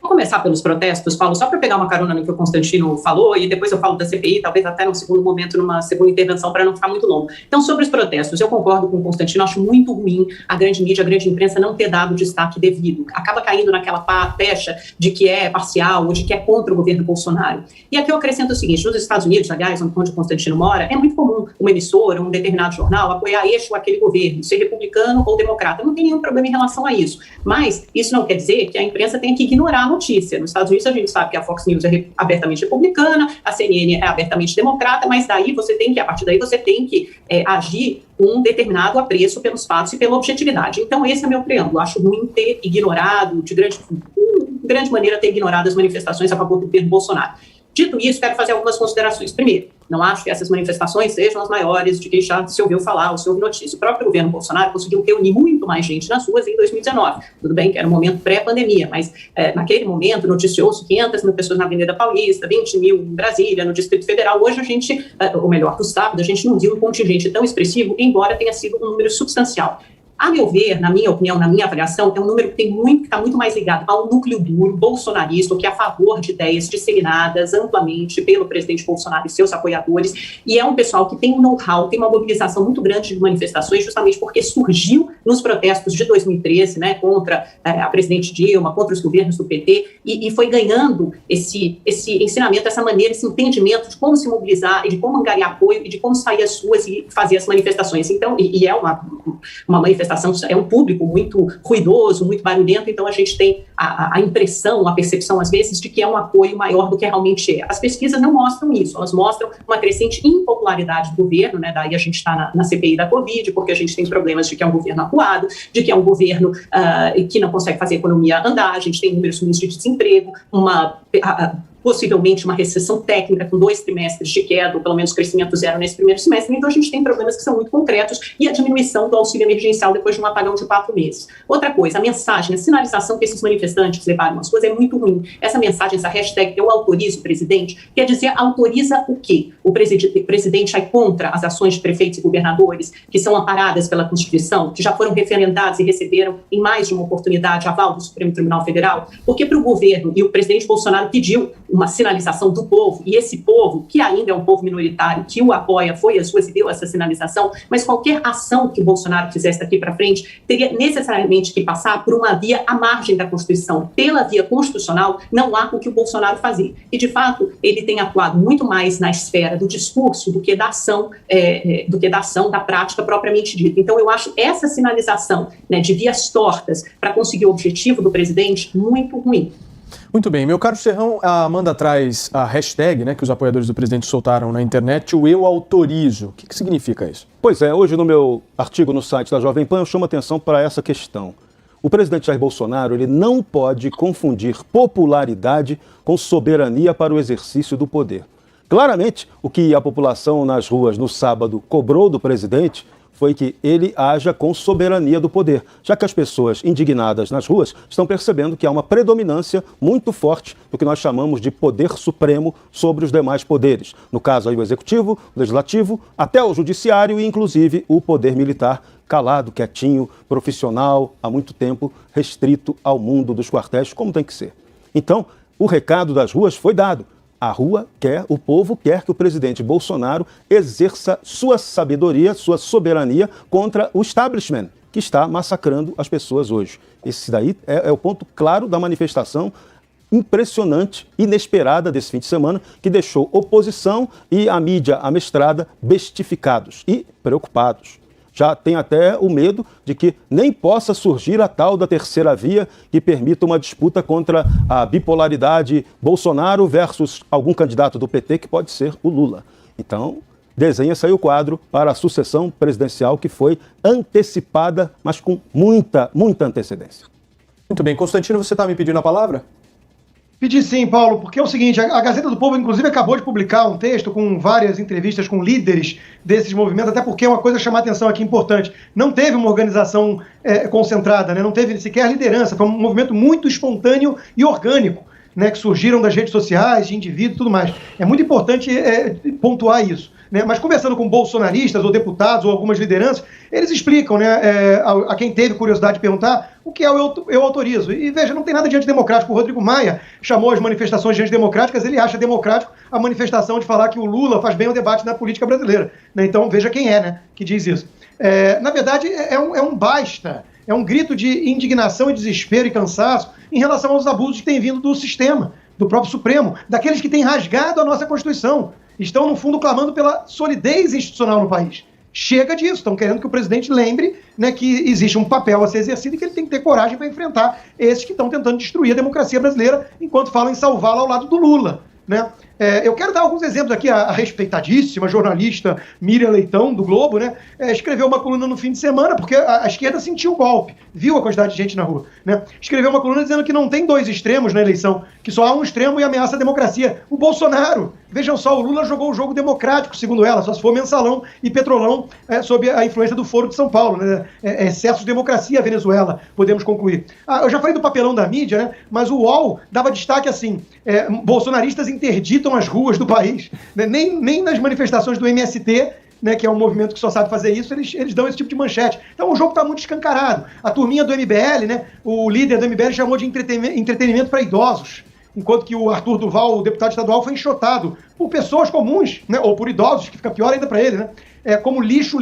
Vou começar pelos protestos, Paulo, só para pegar uma carona no que o Constantino falou, e depois eu falo da CPI, talvez até num segundo momento, numa segunda intervenção, para não ficar muito longo. Então, sobre os protestos, eu concordo com o Constantino, acho muito ruim a grande mídia, a grande imprensa não ter dado o destaque devido. Acaba caindo naquela pecha de que é parcial ou de que é contra o governo Bolsonaro. E aqui eu acrescento o seguinte, nos Estados Unidos, aliás, onde o Constantino mora, é muito comum uma emissora, um determinado jornal, apoiar este ou aquele governo, ser republicano ou democrata. Não tem nenhum problema em relação a isso. Mas isso não quer dizer que a imprensa tenha que ignorar a notícia. Nos Estados Unidos a gente sabe que a Fox News é abertamente republicana, a CNN é abertamente democrata, mas daí você tem que, a partir daí você tem que agir com um determinado apreço pelos fatos e pela objetividade. Então esse é meu preâmbulo. Acho ruim ter ignorado, de grande maneira ter ignorado as manifestações a favor do governo Bolsonaro. Dito isso, quero fazer algumas considerações. Primeiro, não acho que essas manifestações sejam as maiores de que já se ouviu falar ou se ouviu notícia. O próprio governo Bolsonaro conseguiu reunir muito mais gente nas ruas em 2019. Tudo bem que era um momento pré-pandemia, mas naquele momento noticiou-se 500 mil pessoas na Avenida Paulista, 20 mil em Brasília, no Distrito Federal. Hoje a gente, ou melhor, no sábado, a gente não viu um contingente tão expressivo, embora tenha sido um número substancial. A meu ver, na minha opinião, na minha avaliação, é um número que está muito mais ligado ao núcleo duro bolsonarista, que é a favor de ideias disseminadas amplamente pelo presidente Bolsonaro e seus apoiadores, e é um pessoal que tem um know-how, tem uma mobilização muito grande de manifestações, justamente porque surgiu nos protestos de 2013, né, contra a presidente Dilma, contra os governos do PT, e foi ganhando esse ensinamento, essa maneira, esse entendimento de como se mobilizar, e de como angariar apoio, e de como sair às ruas e fazer as manifestações. Então, e é uma manifestação, é um público muito ruidoso, muito barulhento, então a gente tem a impressão, a percepção, às vezes, de que é um apoio maior do que realmente é. As pesquisas não mostram isso, elas mostram uma crescente impopularidade do governo, né? Daí a gente está na CPI da Covid, porque a gente tem problemas de que é um governo acuado, de que é um governo que não consegue fazer a economia andar, a gente tem números ruins de desemprego, possivelmente uma recessão técnica com 2 trimestres de queda, ou pelo menos crescimento zero nesse primeiro semestre. Então a gente tem problemas que são muito concretos e a diminuição do auxílio emergencial depois de um apagão de 4 meses. Outra coisa, a mensagem, a sinalização que esses manifestantes levaram às ruas é muito ruim. Essa mensagem, essa hashtag, eu autorizo o presidente, quer dizer, autoriza o quê? O presidente vai contra as ações de prefeitos e governadores que são amparadas pela Constituição, que já foram referendadas e receberam em mais de uma oportunidade aval do Supremo Tribunal Federal? Porque para o governo, e o presidente Bolsonaro pediu uma sinalização do povo, e esse povo, que ainda é um povo minoritário, que o apoia, foi às ruas e deu essa sinalização, mas qualquer ação que o Bolsonaro fizesse daqui para frente teria necessariamente que passar por uma via à margem da Constituição. Pela via constitucional, não há o que o Bolsonaro fazer. E, de fato, ele tem atuado muito mais na esfera do discurso do que da ação, da prática propriamente dita. Então, eu acho essa sinalização, né, de vias tortas para conseguir o objetivo do presidente muito ruim. Muito bem, meu caro Serrão, a Amanda traz a hashtag, né, que os apoiadores do presidente soltaram na internet, o eu autorizo. O que significa isso? Pois é, hoje no meu artigo no site da Jovem Pan eu chamo atenção para essa questão. O presidente Jair Bolsonaro, ele não pode confundir popularidade com soberania para o exercício do poder. Claramente, o que a população nas ruas no sábado cobrou do presidente foi que ele haja com soberania do poder, já que as pessoas indignadas nas ruas estão percebendo que há uma predominância muito forte do que nós chamamos de poder supremo sobre os demais poderes. No caso aí o executivo, o legislativo, até o judiciário e inclusive o poder militar, calado, quietinho, profissional, há muito tempo restrito ao mundo dos quartéis, como tem que ser. Então, o recado das ruas foi dado. A rua quer, o povo quer que o presidente Bolsonaro exerça sua sabedoria, sua soberania contra o establishment, que está massacrando as pessoas hoje. Esse daí é o ponto claro da manifestação impressionante, inesperada desse fim de semana, que deixou oposição e a mídia amestrada bestificados e preocupados. Já tem até o medo de que nem possa surgir a tal da terceira via que permita uma disputa contra a bipolaridade Bolsonaro versus algum candidato do PT, que pode ser o Lula. Então, desenha-se aí o quadro para a sucessão presidencial que foi antecipada, mas com muita antecedência. Muito bem. Constantino, você está me pedindo a palavra? Pedi sim, Paulo, porque é o seguinte, a Gazeta do Povo, inclusive, acabou de publicar um texto com várias entrevistas com líderes desses movimentos, até porque é uma coisa a chamar a atenção aqui importante. Não teve uma organização concentrada, né? Não teve sequer liderança, foi um movimento muito espontâneo e orgânico. né, que surgiram das redes sociais, de indivíduos e tudo mais. É muito importante pontuar isso. Né? Mas conversando com bolsonaristas ou deputados ou algumas lideranças, eles explicam, né, a quem teve curiosidade de perguntar o que é o eu autorizo. E veja, não tem nada de antidemocrático. O Rodrigo Maia chamou as manifestações de antidemocráticas, ele acha democrático a manifestação de falar que o Lula faz bem ao debate na política brasileira. Né? Então veja quem é, né, que diz isso. Na verdade, é um basta, é um grito de indignação e desespero e cansaço em relação aos abusos que têm vindo do sistema, do próprio Supremo, daqueles que têm rasgado a nossa Constituição. Estão, no fundo, clamando pela solidez institucional no país. Chega disso, estão querendo que o presidente lembre, né, que existe um papel a ser exercido e que ele tem que ter coragem para enfrentar esses que estão tentando destruir a democracia brasileira enquanto falam em salvá-la ao lado do Lula. Né? Eu quero dar alguns exemplos aqui. A respeitadíssima jornalista Miriam Leitão, do Globo, né, escreveu uma coluna no fim de semana, porque a esquerda sentiu o golpe, viu a quantidade de gente na rua. Né? Escreveu uma coluna dizendo que não tem dois extremos na eleição, que só há um extremo e ameaça a democracia. O Bolsonaro. Vejam só, o Lula jogou o jogo democrático, segundo ela, só se for mensalão e petrolão sob a influência do Foro de São Paulo. Né? Excesso de democracia, Venezuela, podemos concluir. Eu já falei do papelão da mídia, né? Mas o UOL dava destaque assim, bolsonaristas interditam as ruas do país. Né? Nem nas manifestações do MST, né, que é um movimento que só sabe fazer isso, eles dão esse tipo de manchete. Então o jogo está muito escancarado. A turminha do MBL, né, o líder do MBL chamou de entretenimento para idosos, enquanto que o Arthur Duval, o deputado estadual, foi enxotado por pessoas comuns, né, ou por idosos, que fica pior ainda para ele, né, como lixo,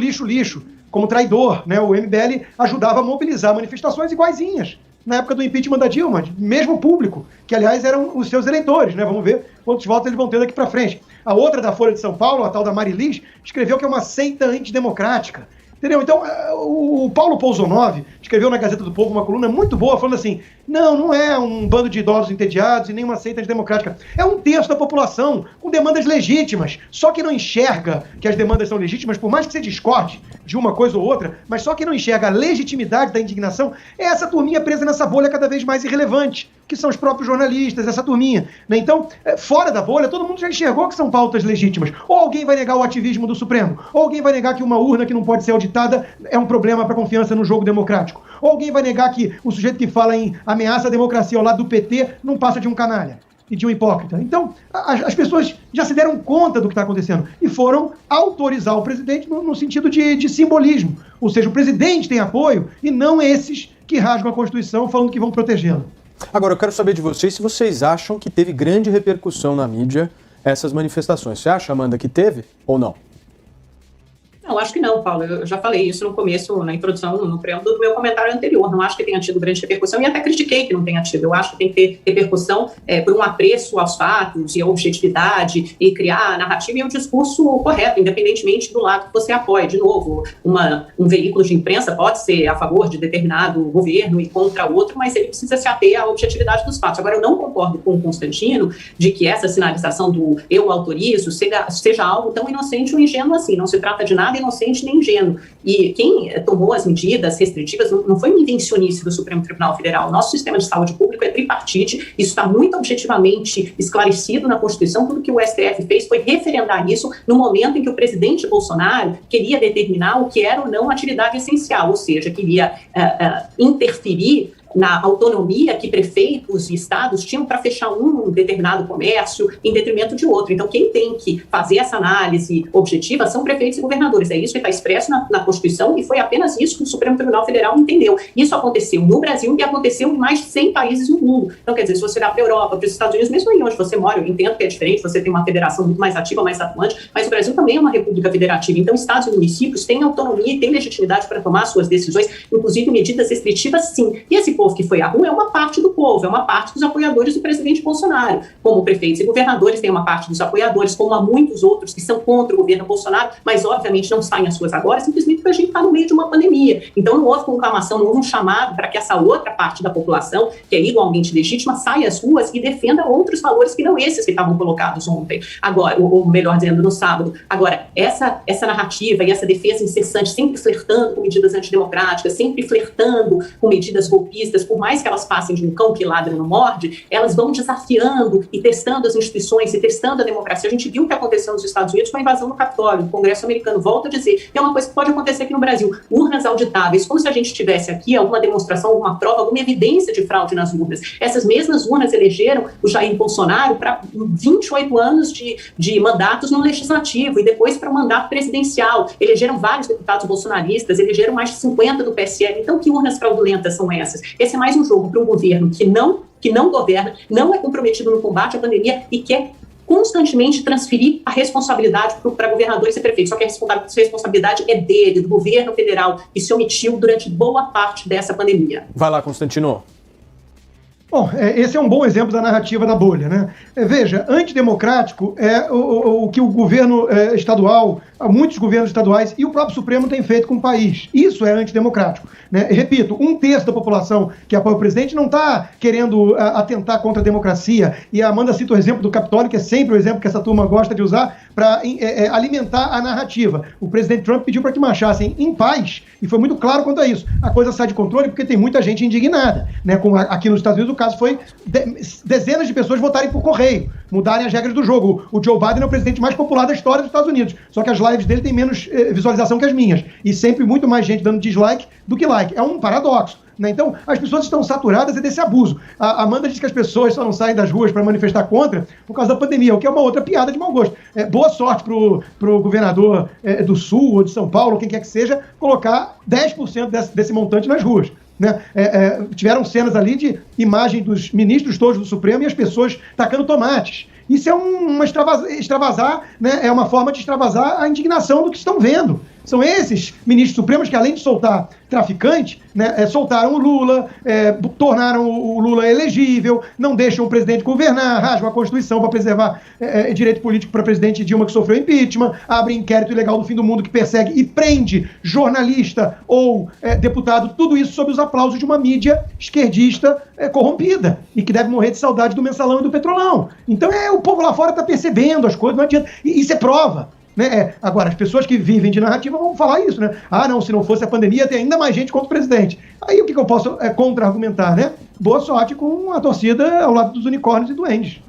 como traidor. Né, o MBL ajudava a mobilizar manifestações iguaizinhas na época do impeachment da Dilma, mesmo público, que aliás eram os seus eleitores, né? Vamos ver quantos votos eles vão ter daqui para frente. A outra da Folha de São Paulo, a tal da Marilis, escreveu que é uma seita antidemocrática. Entendeu? Então, o Paulo Pouzonov escreveu na Gazeta do Povo uma coluna muito boa, falando assim, não é um bando de idosos entediados e nem uma seita antidemocrática. É um terço da população com demandas legítimas, só que não enxerga que as demandas são legítimas, por mais que você discorde de uma coisa ou outra, mas só que não enxerga a legitimidade da indignação, é essa turminha presa nessa bolha cada vez mais irrelevante, que são os próprios jornalistas, essa turminha. Né? Então, fora da bolha, todo mundo já enxergou que são pautas legítimas. Ou alguém vai negar o ativismo do Supremo, ou alguém vai negar que uma urna que não pode ser auditada é um problema para a confiança no jogo democrático. Ou alguém vai negar que o sujeito que fala em ameaça à democracia ao lado do PT não passa de um canalha e de um hipócrita. Então, as pessoas já se deram conta do que está acontecendo e foram autorizar o presidente no sentido de simbolismo. Ou seja, o presidente tem apoio e não esses que rasgam a Constituição falando que vão protegê-la. Agora, eu quero saber de vocês se vocês acham que teve grande repercussão na mídia essas manifestações. Você acha, Amanda, que teve ou não? Não, acho que não, Paulo. Eu já falei isso no começo, na introdução, no preâmbulo do meu comentário anterior. Não acho que tenha tido grande repercussão e até critiquei que não tenha tido. Eu acho que tem que ter repercussão por um apreço aos fatos e a objetividade e criar a narrativa e o discurso correto, independentemente do lado que você apoie. De novo, um veículo de imprensa pode ser a favor de determinado governo e contra outro, mas ele precisa se ater à objetividade dos fatos. Agora, eu não concordo com o Constantino de que essa sinalização do eu autorizo seja algo tão inocente ou ingênuo assim. Não se trata de nada inocente nem ingênuo. E quem tomou as medidas restritivas não foi uma invencionice do Supremo Tribunal Federal. Nosso sistema de saúde público é tripartite, isso está muito objetivamente esclarecido na Constituição. Tudo que o STF fez foi referendar isso no momento em que o presidente Bolsonaro queria determinar o que era ou não atividade essencial, ou seja, queria interferir na autonomia que prefeitos e estados tinham para fechar um determinado comércio em detrimento de outro. Então, quem tem que fazer essa análise objetiva são prefeitos e governadores. É isso que está expresso na Constituição e foi apenas isso que o Supremo Tribunal Federal entendeu. Isso aconteceu no Brasil e aconteceu em mais de 100 países no mundo. Então, quer dizer, se você olhar para a Europa, para os Estados Unidos, mesmo aí onde você mora, eu entendo que é diferente, você tem uma federação muito mais ativa, mais atuante, mas o Brasil também é uma república federativa. Então, estados e municípios têm autonomia e têm legitimidade para tomar suas decisões, inclusive medidas restritivas, sim. E esse povo que foi à rua é uma parte do povo, é uma parte dos apoiadores do presidente Bolsonaro. Como prefeitos e governadores, tem uma parte dos apoiadores, como há muitos outros que são contra o governo Bolsonaro, mas obviamente não saem às ruas agora, simplesmente porque a gente está no meio de uma pandemia. Então não houve conclamação, não houve um chamado para que essa outra parte da população, que é igualmente legítima, saia às ruas e defenda outros valores que não esses que estavam colocados ontem. Agora, ou melhor dizendo, no sábado. Agora, essa narrativa e essa defesa incessante, sempre flertando com medidas antidemocráticas, sempre flertando com medidas golpistas, bolsonaristas, por mais que elas passem de um cão que ladra e não morde, elas vão desafiando e testando as instituições e testando a democracia. A gente viu o que aconteceu nos Estados Unidos com a invasão do Capitólio, o Congresso americano. Volta a dizer, é uma coisa que pode acontecer aqui no Brasil. Urnas auditáveis, como se a gente tivesse aqui alguma demonstração, alguma prova, alguma evidência de fraude nas urnas. Essas mesmas urnas elegeram o Jair Bolsonaro para 28 anos de mandatos no legislativo e depois para o mandato presidencial. Elegeram vários deputados bolsonaristas, elegeram mais de 50 do PSL. Então, que urnas fraudulentas são essas? Esse é mais um jogo para um governo que não governa, não é comprometido no combate à pandemia e quer constantemente transferir a responsabilidade para governadores e prefeitos. Só que a responsabilidade é dele, do governo federal, que se omitiu durante boa parte dessa pandemia. Vai lá, Constantino. Bom, esse é um bom exemplo da narrativa da bolha, né? Veja, antidemocrático é o que o governo estadual, muitos governos estaduais e o próprio Supremo têm feito com o país. Isso é antidemocrático, né? E, repito, 1/3 da população que apoia o presidente não está querendo atentar contra a democracia. E a Amanda cita o exemplo do Capitólio, que é sempre o exemplo que essa turma gosta de usar para alimentar a narrativa. O presidente Trump pediu para que marchassem em paz e foi muito claro quanto a isso. A coisa sai de controle porque tem muita gente indignada, né? Como aqui nos Estados Unidos, o caso foi dezenas de pessoas votarem por correio, mudarem as regras do jogo. O Joe Biden é o presidente mais popular da história dos Estados Unidos, só que as lives dele têm menos visualização que as minhas, e sempre muito mais gente dando dislike do que like. É um paradoxo, né? Então, as pessoas estão saturadas desse abuso. A Amanda diz que as pessoas só não saem das ruas para manifestar contra por causa da pandemia, o que é uma outra piada de mau gosto. Boa sorte pro governador do Sul ou de São Paulo, quem quer que seja, colocar 10% desse montante nas ruas. Né? Tiveram cenas ali de imagem dos ministros todos do Supremo e as pessoas tacando tomates. Isso é extravasar, né? É uma forma de extravasar a indignação do que estão vendo. São esses ministros supremos que, além de soltar traficante, né, soltaram o Lula, tornaram o Lula elegível, não deixam o presidente governar, rasgam a Constituição para preservar direito político para a presidente Dilma, que sofreu impeachment, abrem inquérito ilegal do fim do mundo que persegue e prende jornalista ou deputado, tudo isso sob os aplausos de uma mídia esquerdista corrompida e que deve morrer de saudade do Mensalão e do Petrolão. Então o povo lá fora está percebendo as coisas, não adianta. E isso é prova. Né? Agora, as pessoas que vivem de narrativa vão falar isso, né? Ah, não, se não fosse a pandemia, tem ainda mais gente contra o presidente. Aí o que eu posso contra-argumentar, né? Boa sorte com a torcida ao lado dos unicórnios e duendes.